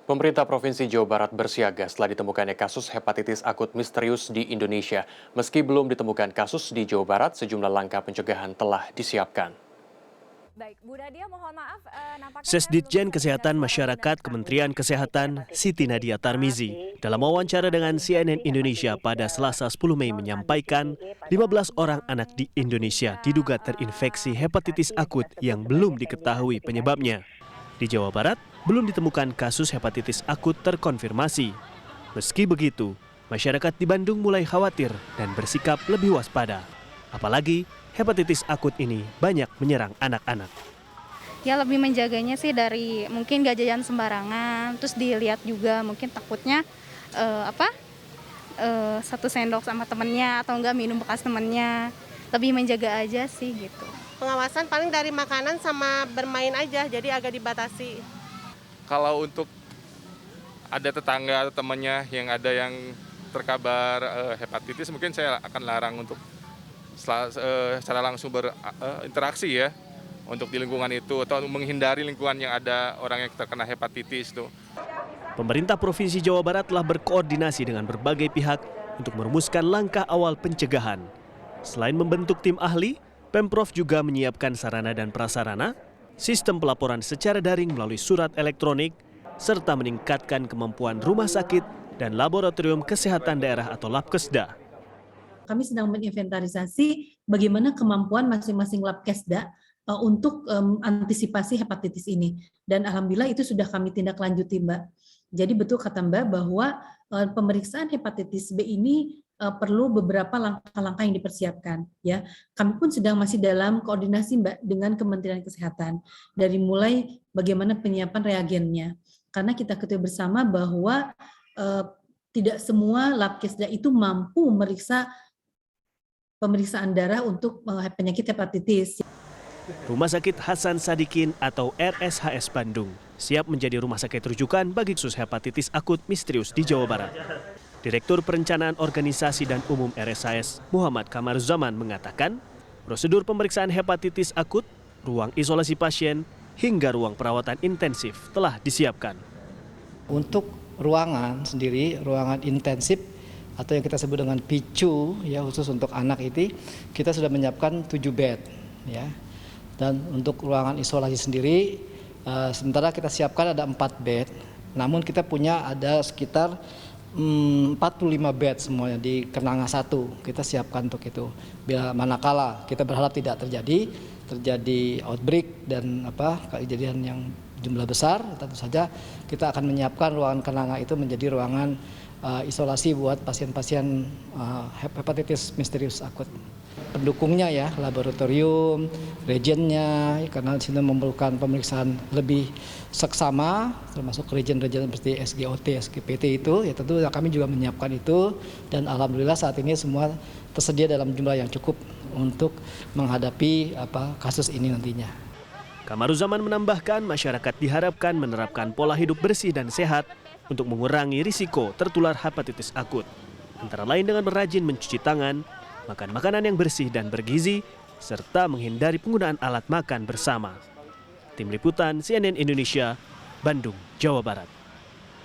Pemerintah Provinsi Jawa Barat bersiaga setelah ditemukannya kasus hepatitis akut misterius di Indonesia. Meski belum ditemukan kasus di Jawa Barat, sejumlah langkah pencegahan telah disiapkan. Baik, Bu Nadia mohon maaf, nampaknya Sesditjen Kesehatan Masyarakat Kementerian Kesehatan Siti Nadia Tarmizi dalam wawancara dengan CNN Indonesia pada Selasa 10 Mei menyampaikan 15 orang anak di Indonesia diduga terinfeksi hepatitis akut yang belum diketahui penyebabnya. Di Jawa Barat, belum ditemukan kasus hepatitis akut terkonfirmasi. Meski begitu, masyarakat di Bandung mulai khawatir dan bersikap lebih waspada. Apalagi hepatitis akut ini banyak menyerang anak-anak. Ya lebih menjaganya sih dari mungkin gak jajan sembarangan, terus dilihat juga mungkin takutnya satu sendok sama temennya atau enggak minum bekas temennya. Lebih menjaga aja sih gitu. Pengawasan paling dari makanan sama bermain aja, jadi agak dibatasi. Kalau untuk ada tetangga atau temannya yang ada yang terkabar hepatitis, mungkin saya akan larang untuk secara langsung berinteraksi ya untuk di lingkungan itu atau menghindari lingkungan yang ada orang yang terkena hepatitis itu. Pemerintah Provinsi Jawa Barat telah berkoordinasi dengan berbagai pihak untuk merumuskan langkah awal pencegahan. Selain membentuk tim ahli, Pemprov juga menyiapkan sarana dan prasarana, sistem pelaporan secara daring melalui surat elektronik, serta meningkatkan kemampuan rumah sakit dan laboratorium kesehatan daerah atau Labkesda. Kami sedang menginventarisasi bagaimana kemampuan masing-masing Labkesda untuk antisipasi hepatitis ini. Dan alhamdulillah itu sudah kami tindak lanjuti, Mbak. Jadi betul kata Mbak bahwa pemeriksaan hepatitis B ini perlu beberapa langkah-langkah yang dipersiapkan. Ya, kami pun sedang masih dalam koordinasi, Mbak, dengan Kementerian Kesehatan. Dari mulai bagaimana penyiapan reagennya. Karena kita ketahui bersama bahwa tidak semua Labkesda itu mampu meriksa pemeriksaan darah untuk penyakit hepatitis. Rumah Sakit Hasan Sadikin atau RSHS Bandung siap menjadi rumah sakit rujukan bagi kasus hepatitis akut misterius di Jawa Barat. Direktur Perencanaan Organisasi dan Umum RSHS Muhammad Kamaruzaman mengatakan, prosedur pemeriksaan hepatitis akut, ruang isolasi pasien, hingga ruang perawatan intensif telah disiapkan. Untuk ruangan sendiri, ruangan intensif atau yang kita sebut dengan PICU ya khusus untuk anak itu kita sudah menyiapkan 7 bed ya. Dan untuk ruangan isolasi sendiri sementara kita siapkan ada 4 bed. Namun kita punya ada sekitar 45 bed semuanya di Kenanga 1 kita siapkan untuk itu. Bila manakala kita berharap tidak terjadi outbreak dan kejadian yang jumlah besar, tentu saja kita akan menyiapkan ruangan Kenanga itu menjadi ruangan isolasi buat pasien-pasien hepatitis misterius akut. Pendukungnya ya, laboratorium, reagennya, karena di sini memerlukan pemeriksaan lebih seksama, termasuk reagen-reagen seperti SGOT, SGPT itu, ya tentu kami juga menyiapkan itu, dan alhamdulillah saat ini semua tersedia dalam jumlah yang cukup untuk menghadapi kasus ini nantinya. Kamaruzaman menambahkan masyarakat diharapkan menerapkan pola hidup bersih dan sehat untuk mengurangi risiko tertular hepatitis akut. Antara lain dengan rajin mencuci tangan, makan makanan yang bersih dan bergizi, serta menghindari penggunaan alat makan bersama. Tim Liputan CNN Indonesia, Bandung, Jawa Barat.